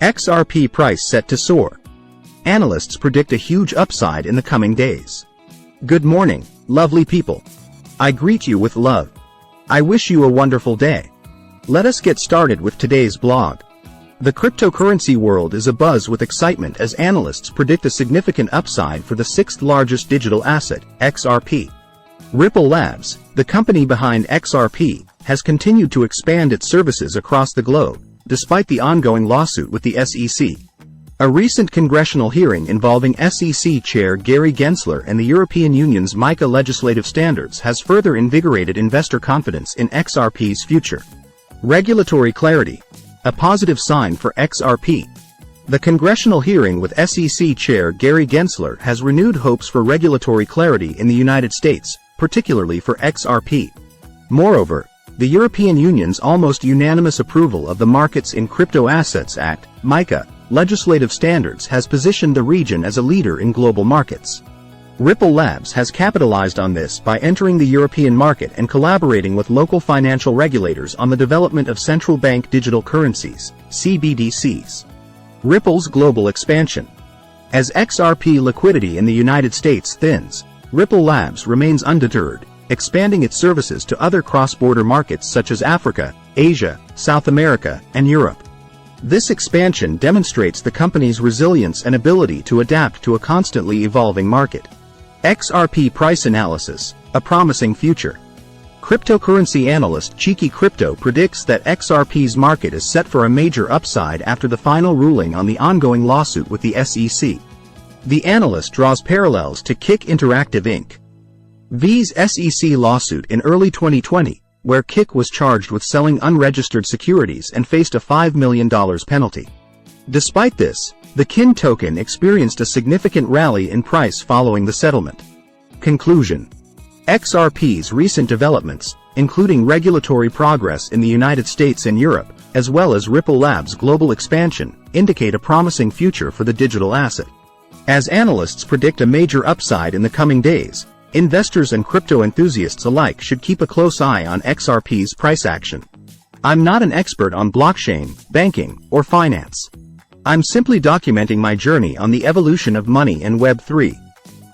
XRP price set to soar. Analysts predict a huge upside in the coming days. Good morning, lovely people. I greet you with love. I wish you a wonderful day. Let us get started with today's blog. The cryptocurrency world is abuzz with excitement as analysts predict a significant upside for the sixth largest digital asset, XRP. Ripple Labs, the company behind XRP, has continued to expand its services across the globe, despite the ongoing lawsuit with the SEC. A recent congressional hearing involving SEC Chair Gary Gensler and the European Union's MiCA legislative standards has further invigorated investor confidence in XRP's future. Regulatory clarity. A positive sign for XRP. The congressional hearing with SEC Chair Gary Gensler has renewed hopes for regulatory clarity in the United States, particularly for XRP. Moreover, the European Union's almost unanimous approval of the Markets in Crypto Assets Act, MiCA, legislative standards has positioned the region as a leader in global markets. Ripple Labs has capitalized on this by entering the European market and collaborating with local financial regulators on the development of central bank digital currencies, CBDCs. Ripple's global expansion. As XRP liquidity in the United States thins, Ripple Labs remains undeterred, expanding its services to other cross-border markets such as Africa, Asia, South America, and Europe. This expansion demonstrates the company's resilience and ability to adapt to a constantly evolving market. XRP price analysis, a promising future. Cryptocurrency analyst Cheeky Crypto predicts that XRP's market is set for a major upside after the final ruling on the ongoing lawsuit with the SEC. The analyst draws parallels to Kick Interactive Inc. V's SEC lawsuit in early 2020, where Kick was charged with selling unregistered securities and faced a $5 million penalty. Despite this, the KIN token experienced a significant rally in price following the settlement. Conclusion. XRP's recent developments, including regulatory progress in the United States and Europe, as well as Ripple Labs' global expansion, indicate a promising future for the digital asset. As analysts predict a major upside in the coming days, investors and crypto enthusiasts alike should keep a close eye on XRP's price action. I'm not an expert on blockchain, banking, or finance. I'm simply documenting my journey on the evolution of money and Web3.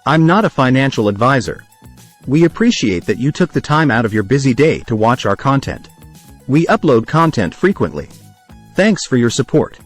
I'm not a financial advisor. We appreciate that you took the time out of your busy day to watch our content. We upload content frequently. Thanks for your support.